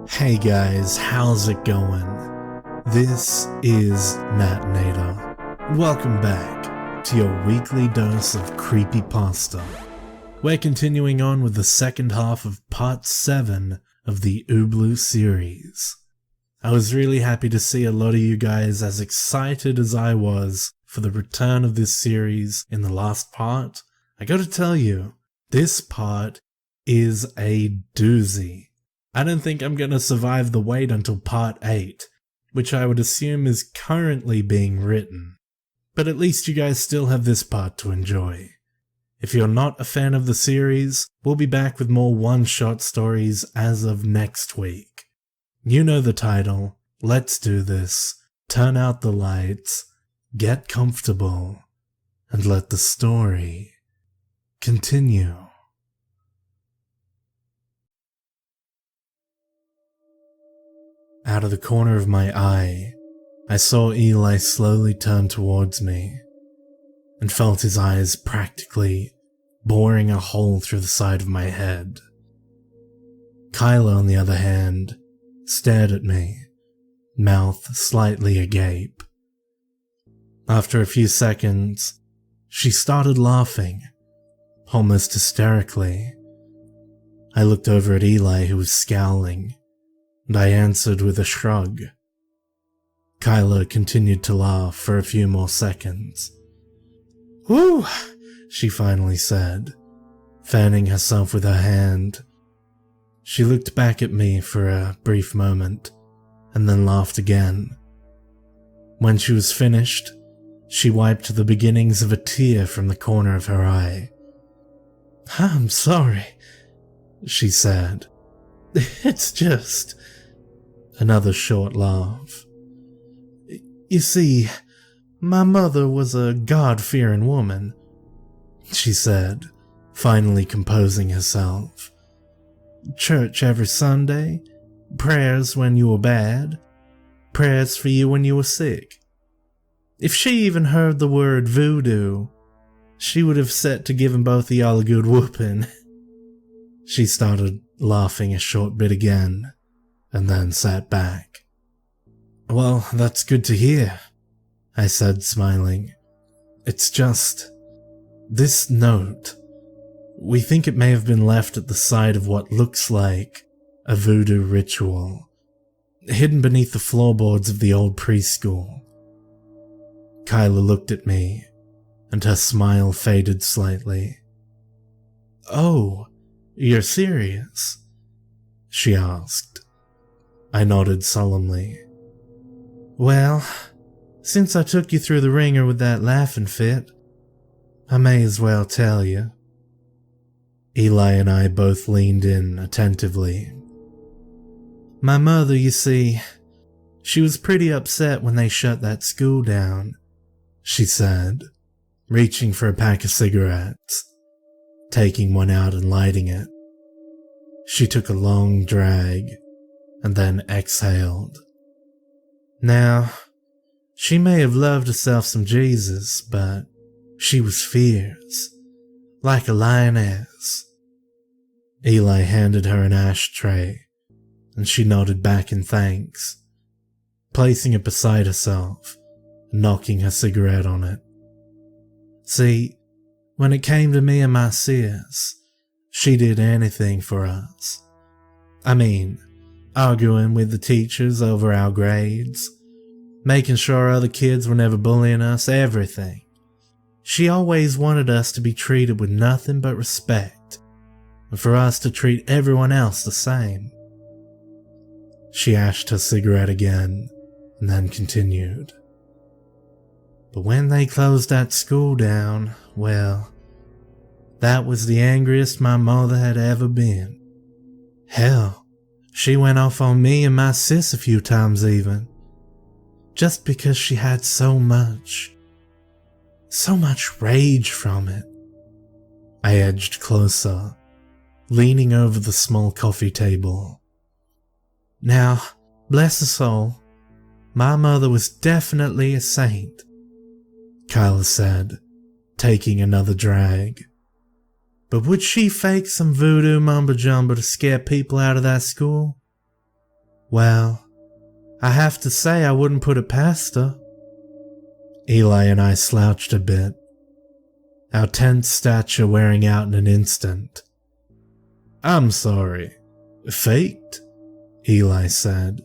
Hey guys, how's it going? This is Natinator. Welcome back to your weekly dose of Creepypasta. We're continuing on with the second half of part 7 of the Ubloo series. I was really happy to see a lot of you guys as excited as I was for the return of this series in the last part. I gotta tell you, this part is a doozy. I don't think I'm gonna survive the wait until part 8, which I would assume is currently being written. But at least you guys still have this part to enjoy. If you're not a fan of the series, we'll be back with more one-shot stories as of next week. You know the title, let's do this, turn out the lights, get comfortable, and let the story continue. Out of the corner of my eye, I saw Eli slowly turn towards me, and felt his eyes practically boring a hole through the side of my head. Kyla, on the other hand, stared at me, mouth slightly agape. After a few seconds, she started laughing, almost hysterically. I looked over at Eli, who was scowling, and I answered with a shrug. Kyla continued to laugh for a few more seconds. "Whew," she finally said, fanning herself with her hand. She looked back at me for a brief moment, and then laughed again. When she was finished, she wiped the beginnings of a tear from the corner of her eye. "I'm sorry," she said. "It's just..." Another short laugh. "You see, my mother was a God-fearing woman," she said, finally composing herself. "Church every Sunday, prayers when you were bad, prayers for you when you were sick. If she even heard the word voodoo, she would have set to giving both of y'all a good whooping." She started laughing a short bit again, and then sat back. "Well, that's good to hear," I said, smiling. "It's just... this note. We think it may have been left at the site of what looks like a voodoo ritual, hidden beneath the floorboards of the old preschool." Kyla looked at me, and her smile faded slightly. "Oh, you're serious?" she asked. I nodded solemnly. "Well, since I took you through the ringer with that laughing fit, I may as well tell you." Eli and I both leaned in attentively. "My mother, you see, she was pretty upset when they shut that school down," she said, reaching for a pack of cigarettes, taking one out and lighting it. She took a long drag, and then exhaled. "Now, she may have loved herself some Jesus, but she was fierce, like a lioness." Eli handed her an ashtray, and she nodded back in thanks, placing it beside herself and knocking her cigarette on it. "See, when it came to me and my sis, she did anything for us. I mean, arguing with the teachers over our grades, making sure other kids were never bullying us, everything. She always wanted us to be treated with nothing but respect, and for us to treat everyone else the same." She ashed her cigarette again, and then continued. "But when they closed that school down, well, that was the angriest my mother had ever been. Hell, she went off on me and my sis a few times even, just because she had so much rage from it." I edged closer, leaning over the small coffee table. "Now, bless her soul, my mother was definitely a saint," Kyla said, taking another drag. "But would she fake some voodoo mumbo-jumbo to scare people out of that school? Well, I have to say I wouldn't put it past her. Eli and I slouched a bit, our tense stature wearing out in an instant. I'm sorry, faked? Eli said.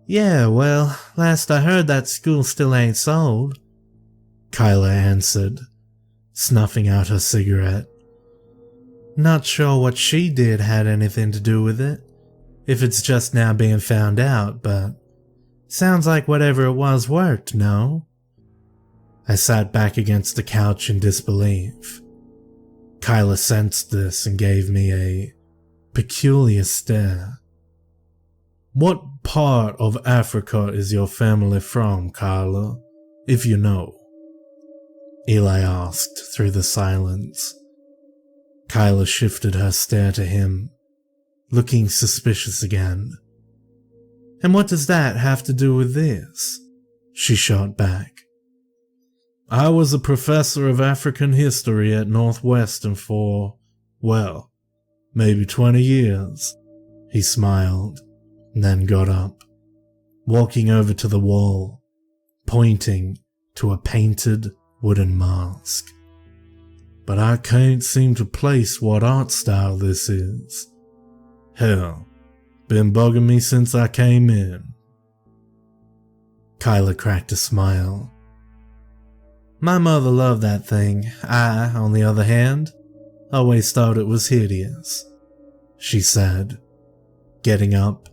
Yeah, well, last I heard that school still ain't sold, Kyla answered, snuffing out her cigarette. Not sure what she did had anything to do with it, if it's just now being found out, but sounds like whatever it was worked, no? I sat back against the couch in disbelief. Kyla sensed this and gave me a peculiar stare. What part of Africa is your family from, Kyla, if you know? Eli asked through the silence. Kyla shifted her stare to him, looking suspicious again. And what does that have to do with this? She shot back. I was a professor of African history at Northwestern for, well, maybe 20 years. He smiled, then got up, walking over to the wall, pointing to a painted wooden mask. But I can't seem to place what art style this is. Hell, been bugging me since I came in. Kyla cracked a smile. My mother loved that thing. I, on the other hand, always thought it was hideous, she said, getting up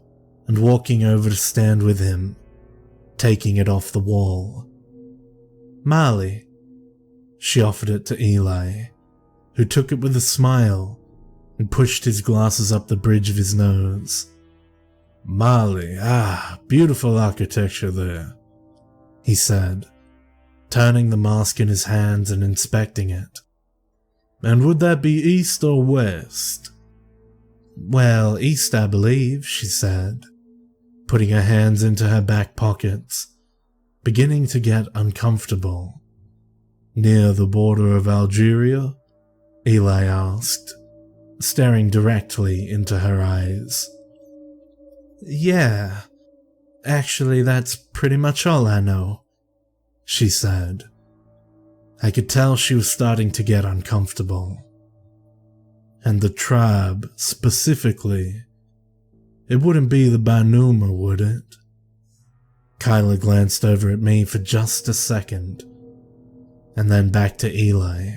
and walking over to stand with him, taking it off the wall. Molly. She offered it to Eli, who took it with a smile and pushed his glasses up the bridge of his nose. Molly, beautiful architecture there, he said, turning the mask in his hands and inspecting it. And would that be east or west? Well, east, I believe, she said, putting her hands into her back pockets, beginning to get uncomfortable. Near the border of Algeria? Eli asked, staring directly into her eyes. Yeah, actually that's pretty much all I know, she said. I could tell she was starting to get uncomfortable. And the tribe, specifically, it wouldn't be the Banuma, would it? Kyla glanced over at me for just a second, and then back to Eli.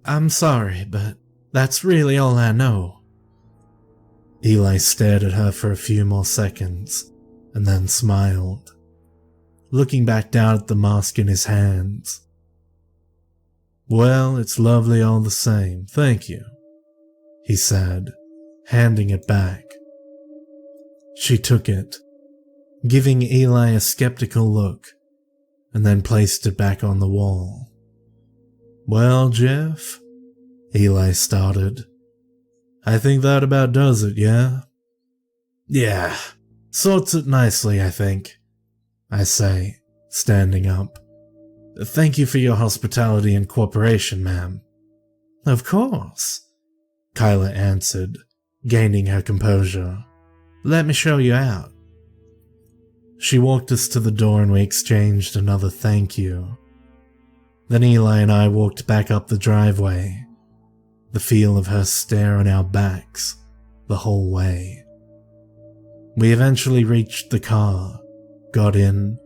I'm sorry, but that's really all I know. Eli stared at her for a few more seconds, and then smiled, looking back down at the mask in his hands. Well, it's lovely all the same, thank you, he said, handing it back. She took it, giving Eli a skeptical look, and then placed it back on the wall. Well, Jeff, Eli started. I think that about does it, yeah? Yeah, sorts it nicely, I think, I say, standing up. Thank you for your hospitality and cooperation, ma'am. Of course, Kyla answered, gaining her composure. Let me show you out. She walked us to the door and we exchanged another thank you. Then Eli and I walked back up the driveway, the feel of her stare on our backs the whole way. We eventually reached the car, got in,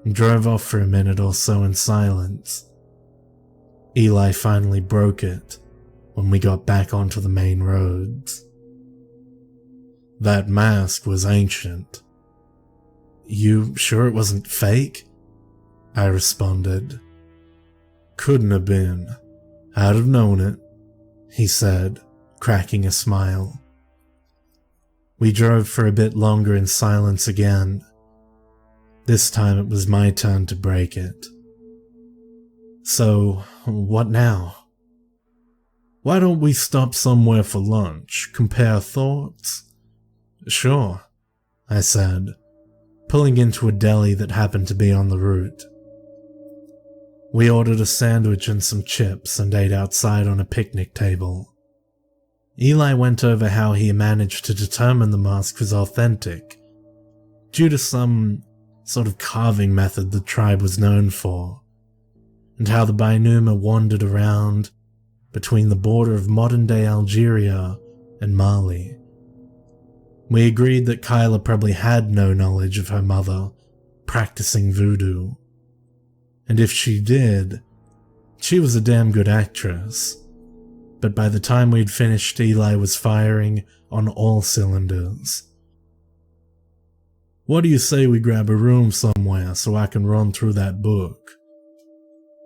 and drove off for a minute or so in silence. Eli finally broke it when we got back onto the main roads. That mask was ancient. You sure it wasn't fake? I responded. Couldn't have been. I'd have known it, he said, cracking a smile. We drove for a bit longer in silence again. This time it was my turn to break it. So, what now? Why don't we stop somewhere for lunch, compare thoughts? Sure, I said, pulling into a deli that happened to be on the route. We ordered a sandwich and some chips and ate outside on a picnic table. Eli went over how he managed to determine the mask was authentic, due to some sort of carving method the tribe was known for, and how the Bainuma wandered around between the border of modern-day Algeria and Mali. We agreed that Kyla probably had no knowledge of her mother practicing voodoo, and if she did, she was a damn good actress. But by the time we'd finished, Eli was firing on all cylinders. What do you say we grab a room somewhere so I can run through that book?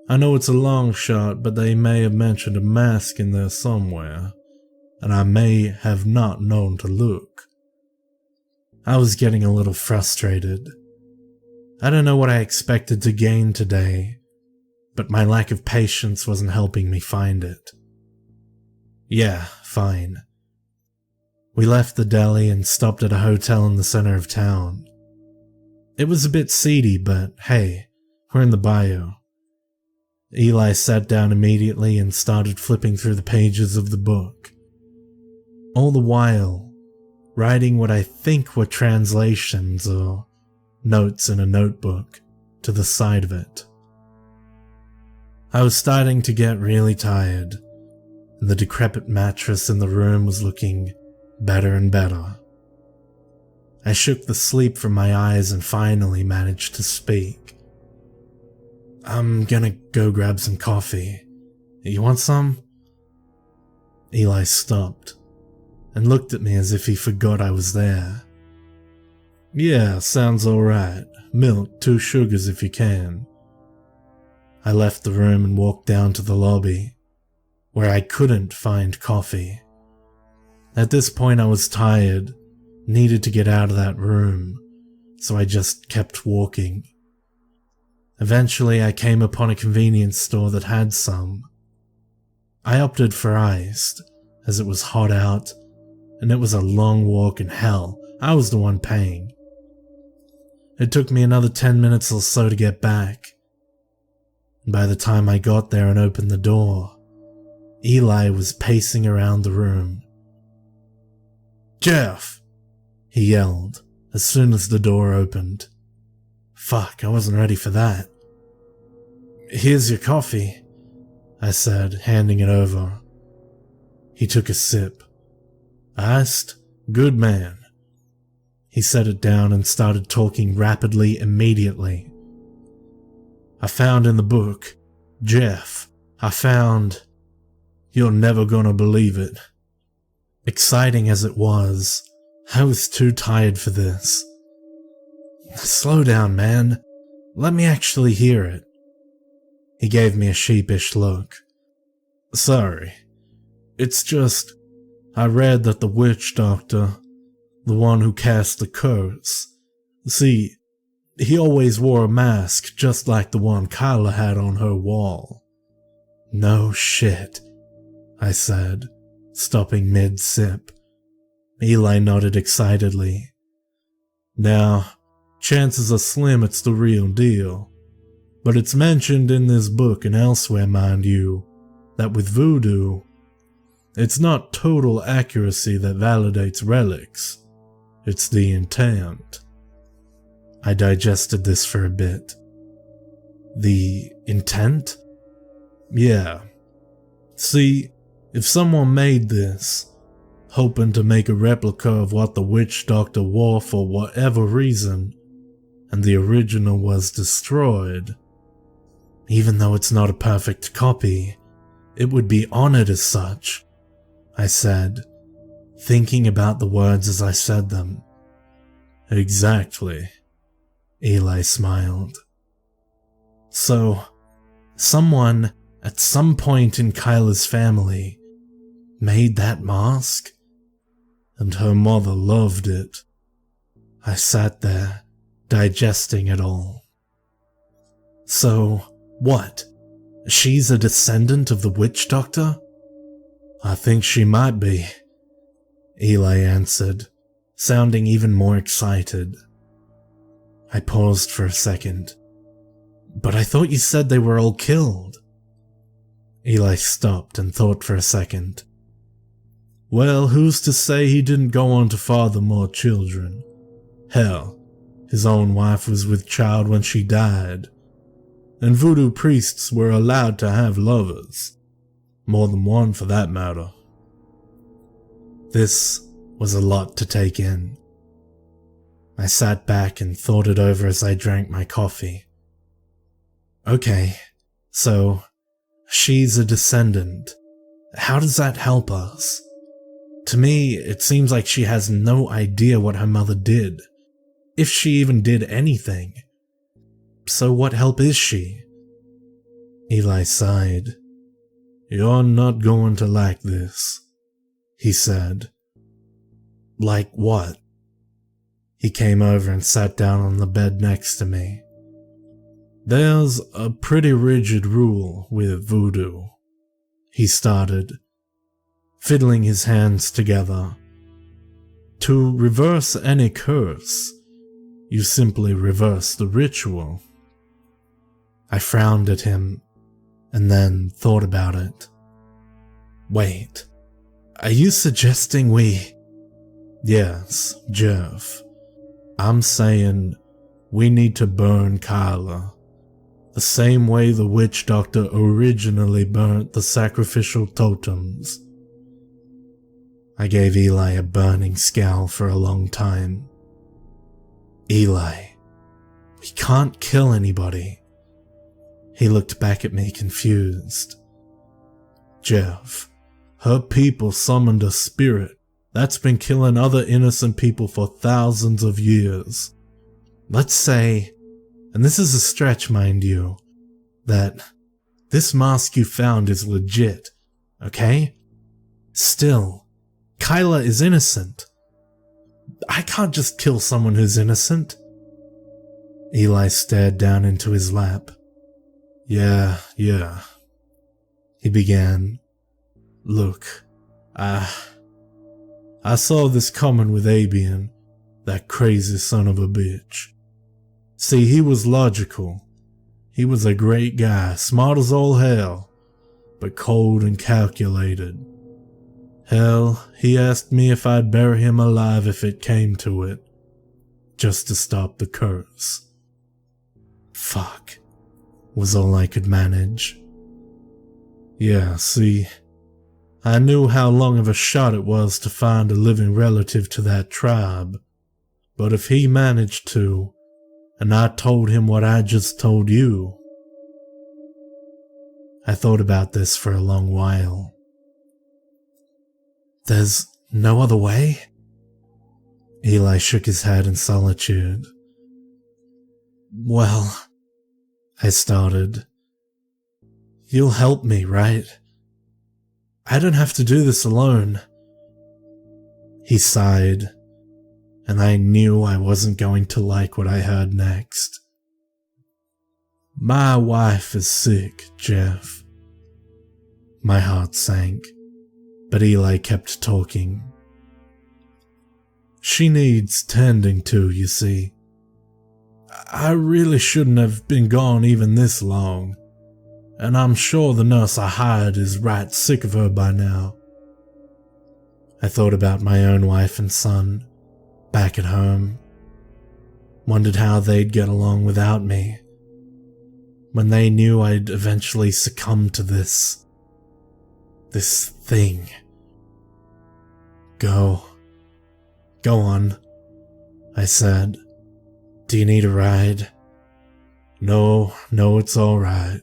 I know it's a long shot, but they may have mentioned a mask in there somewhere, and I may have not known to look. I was getting a little frustrated. I don't know what I expected to gain today, but my lack of patience wasn't helping me find it. Yeah, fine. We left the deli and stopped at a hotel in the center of town. It was a bit seedy, but hey, we're in the bayou. Eli sat down immediately and started flipping through the pages of the book, all the while writing what I think were translations or notes in a notebook to the side of it. I was starting to get really tired, and the decrepit mattress in the room was looking better and better. I shook the sleep from my eyes and finally managed to speak. I'm gonna go grab some coffee. You want some? Eli stopped and looked at me as if he forgot I was there. Yeah, sounds alright. Milk, 2 sugars if you can. I left the room and walked down to the lobby, where I couldn't find coffee. At this point I was tired, needed to get out of that room, so I just kept walking. Eventually I came upon a convenience store that had some. I opted for iced, as it was hot out, and it was a long walk, and hell, I was the one paying. It took me another 10 minutes or so to get back, and by the time I got there and opened the door, Eli was pacing around the room. Jeff! He yelled as soon as the door opened. Fuck, I wasn't ready for that. Here's your coffee, I said, handing it over. He took a sip. Iced? Good man. He set it down and started talking rapidly immediately. I found in the book, Jeff, I found... You're never gonna believe it. Exciting as it was, I was too tired for this. Slow down, man. Let me actually hear it. He gave me a sheepish look. Sorry. It's just, I read that the witch doctor, the one who cast the curse, see, he always wore a mask just like the one Kyla had on her wall. No shit, I said, stopping mid-sip. Eli nodded excitedly. Now, chances are slim it's the real deal, but it's mentioned in this book and elsewhere, mind you, that with voodoo, it's not total accuracy that validates relics, it's the intent. I digested this for a bit. The intent? Yeah. See, if someone made this, hoping to make a replica of what the witch doctor wore for whatever reason, and the original was destroyed, even though it's not a perfect copy, it would be honored as such, I said, thinking about the words as I said them. Exactly, Eli smiled. So, someone at some point in Kyla's family made that mask, and her mother loved it. I sat there, digesting it all. So, what? She's a descendant of the witch doctor? I think she might be, Eli answered, sounding even more excited. I paused for a second. But I thought you said they were all killed. Eli stopped and thought for a second. Well, who's to say he didn't go on to father more children? Hell, his own wife was with child when she died. And voodoo priests were allowed to have lovers. More than one for that matter. This was a lot to take in. I sat back and thought it over as I drank my coffee. Okay, so she's a descendant. How does that help us? To me, it seems like she has no idea what her mother did, if she even did anything. So what help is she? Eli sighed. You're not going to like this, he said. Like what? He came over and sat down on the bed next to me. There's a pretty rigid rule with voodoo, he started, fiddling his hands together. To reverse any curse, you simply reverse the ritual. I frowned at him and then thought about it. Wait, are you suggesting we... Yes, Jeff. I'm saying we need to burn Kyla, the same way the witch doctor originally burnt the sacrificial totems. I gave Eli a burning scowl for a long time. Eli, we can't kill anybody. He looked back at me confused. Jeff, her people summoned a spirit that's been killing other innocent people for thousands of years. Let's say, and this is a stretch mind you, that this mask you found is legit, okay? Still, Kyla is innocent. I can't just kill someone who's innocent. Eli stared down into his lap. Yeah. He began. Look, I saw this coming with Abian, that crazy son of a bitch. See, he was logical. He was a great guy, smart as all hell, but cold and calculated. Hell, he asked me if I'd bury him alive if it came to it, just to stop the curse. Fuck, was all I could manage. Yeah, see, I knew how long of a shot it was to find a living relative to that tribe, but if he managed to, and I told him what I just told you... I thought about this for a long while. There's no other way? Eli shook his head in solitude. Well, I started. You'll help me, right? I don't have to do this alone. He sighed, and I knew I wasn't going to like what I heard next. My wife is sick, Jeff. My heart sank, but Eli kept talking. She needs tending to, you see. I really shouldn't have been gone even this long, and I'm sure the nurse I hired is right sick of her by now. I thought about my own wife and son, back at home. Wondered how they'd get along without me, when they knew I'd eventually succumb to this thing. Go on, I said. Do you need a ride? No, it's all right,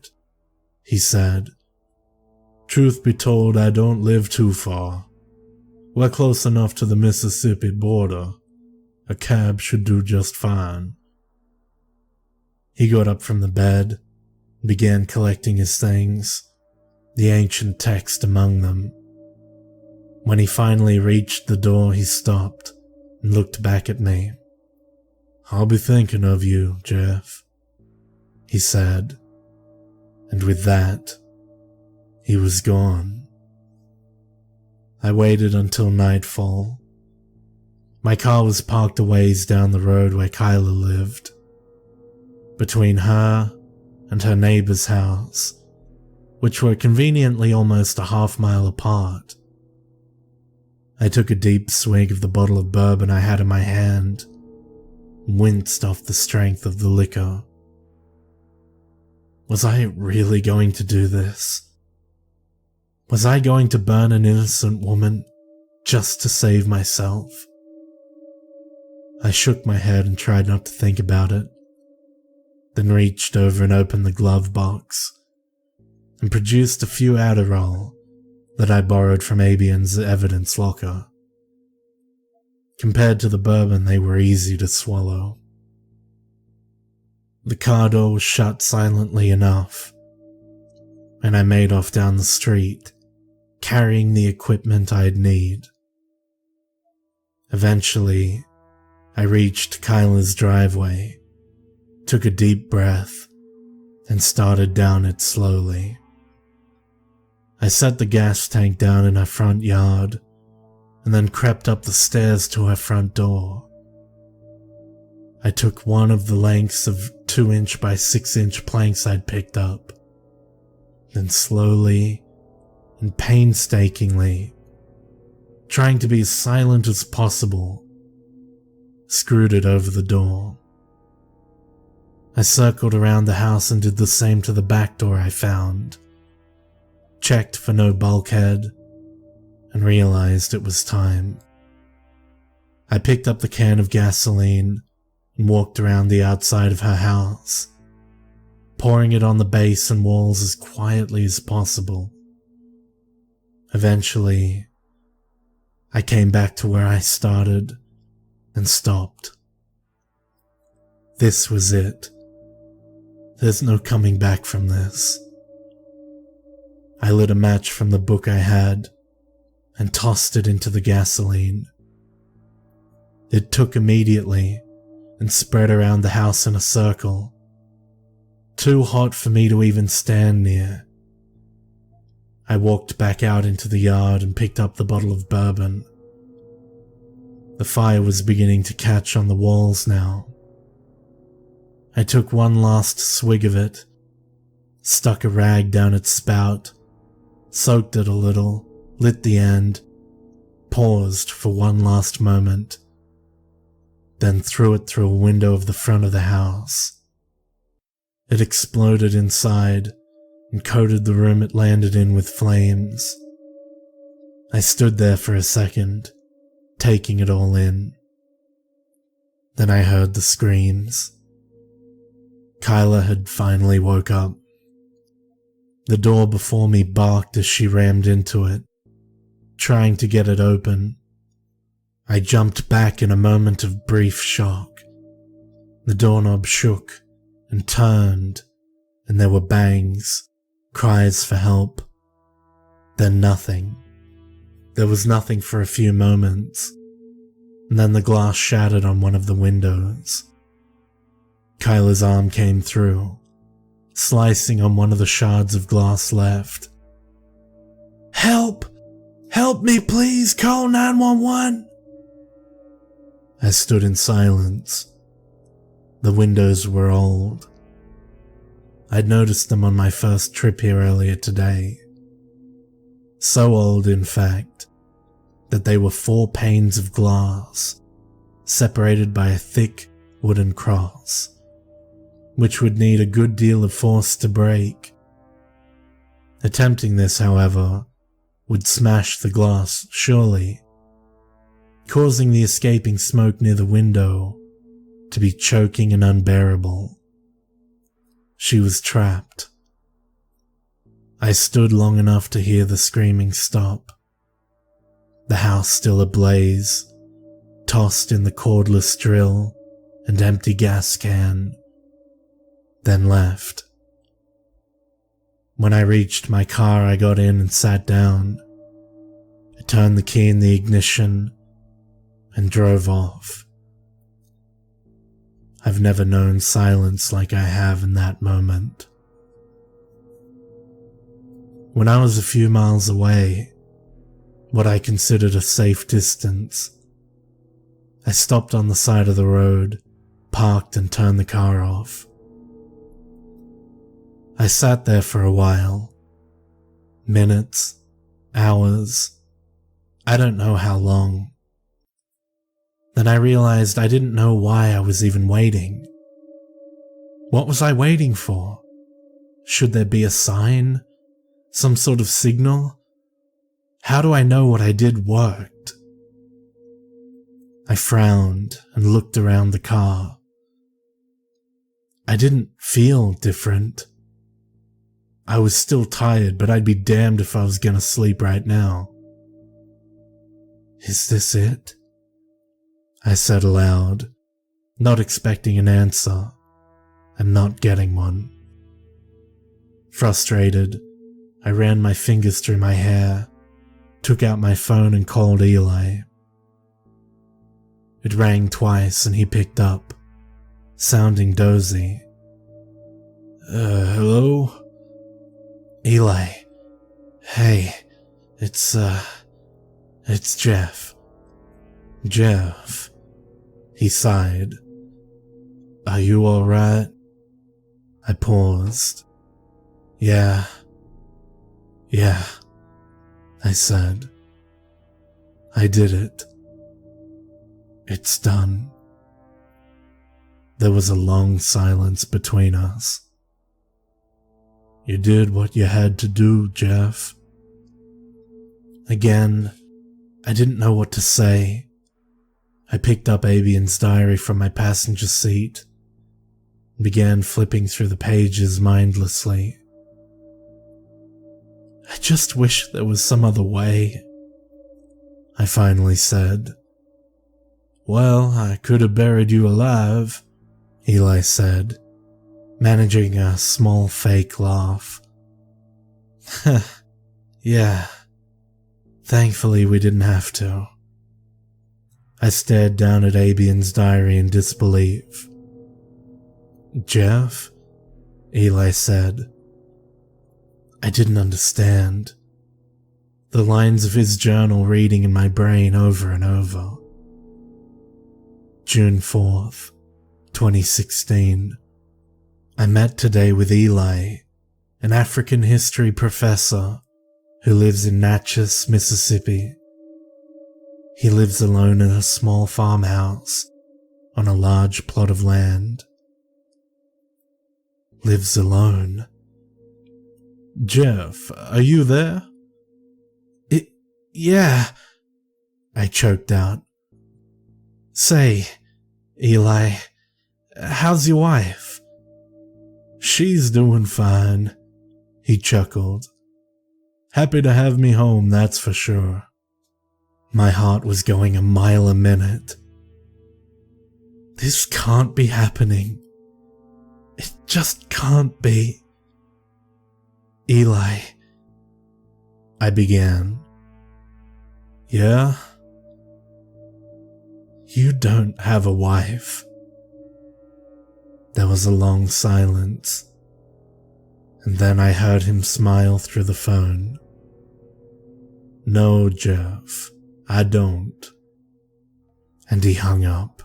he said. Truth be told, I don't live too far. We're close enough to the Mississippi border. A cab should do just fine. He got up from the bed and began collecting his things, the ancient text among them. When he finally reached the door, he stopped and looked back at me. I'll be thinking of you, Jeff, he said, and with that, he was gone. I waited until nightfall. My car was parked a ways down the road where Kyla lived, between her and her neighbor's house, which were conveniently almost a half-mile apart. I took a deep swig of the bottle of bourbon I had in my hand, and winced off the strength of the liquor. Was I really going to do this? Was I going to burn an innocent woman just to save myself? I shook my head and tried not to think about it, then reached over and opened the glove box and produced a few Adderall that I borrowed from Abian's evidence locker. Compared to the bourbon, they were easy to swallow. The car door was shut silently enough, and I made off down the street, carrying the equipment I'd need. Eventually, I reached Kyla's driveway, took a deep breath, and started down it slowly. I set the gas tank down in her front yard, and then crept up the stairs to her front door. I took one of the lengths of 2-inch by 6-inch planks I'd picked up, then slowly and painstakingly, trying to be as silent as possible, screwed it over the door. I circled around the house and did the same to the back door I found, checked for no bulkhead, and realized it was time. I picked up the can of gasoline and walked around the outside of her house, pouring it on the base and walls as quietly as possible. Eventually, I came back to where I started and stopped. This was it. There's no coming back from this. I lit a match from the book I had and tossed it into the gasoline. It took immediately and spread around the house in a circle, too hot for me to even stand near. I walked back out into the yard and picked up the bottle of bourbon. The fire was beginning to catch on the walls now. I took one last swig of it, stuck a rag down its spout, soaked it a little, lit the end, paused for one last moment, then threw it through a window of the front of the house. It exploded inside and coated the room it landed in with flames. I stood there for a second, taking it all in. Then I heard the screams. Kyla had finally woke up. The door before me barked as she rammed into it, trying to get it open. I jumped back in a moment of brief shock. The doorknob shook and turned, and there were bangs, cries for help. Then nothing. There was nothing for a few moments, and then the glass shattered on one of the windows. Kyla's arm came through, slicing on one of the shards of glass left. "Help! Help me, please! Call 911! I stood in silence. The windows were old. I'd noticed them on my first trip here earlier today. So old, in fact, that they were 4 panes of glass, separated by a thick wooden cross, which would need a good deal of force to break. Attempting this, however, would smash the glass, surely, causing the escaping smoke near the window to be choking and unbearable. She was trapped. I stood long enough to hear the screaming stop. The house still ablaze, tossed in the cordless drill and empty gas can, then left. When I reached my car, I got in and sat down. I turned the key in the ignition and drove off. I've never known silence like I have in that moment. When I was a few miles away, what I considered a safe distance, I stopped on the side of the road, parked and turned the car off. I sat there for a while, minutes, hours, I don't know how long. Then I realized I didn't know why I was even waiting. What was I waiting for? Should there be a sign? Some sort of signal? How do I know what I did worked? I frowned and looked around the car. I didn't feel different. I was still tired, but I'd be damned if I was gonna sleep right now. Is this it? I said aloud, not expecting an answer, and not getting one. Frustrated, I ran my fingers through my hair, took out my phone and called Eli. It rang twice and he picked up, sounding dozy. Hello? Eli. Hey, it's Jeff. Jeff. He sighed. Are you alright? I paused. Yeah, I said. I did it. It's done. There was a long silence between us. You did what you had to do, Jeff. Again, I didn't know what to say. I picked up Avian's diary from my passenger seat and began flipping through the pages mindlessly. I just wish there was some other way, I finally said. Well, I could have buried you alive, Eli said, managing a small fake laugh. Yeah, thankfully we didn't have to. I stared down at Abian's diary in disbelief. Jeff? Eli said. I didn't understand. The lines of his journal reading in my brain over and over. June 4th, 2016. I met today with Eli, an African history professor who lives in Natchez, Mississippi. He lives alone in a small farmhouse on a large plot of land. Lives alone. Jeff, are you there? Yeah, I choked out. Say, Eli, how's your wife? She's doing fine, he chuckled. Happy to have me home, that's for sure. My heart was going a mile a minute. This can't be happening. It just can't be. Eli, I began. Yeah? You don't have a wife. There was a long silence, and then I heard him smile through the phone. No, Jeff, I don't. And he hung up.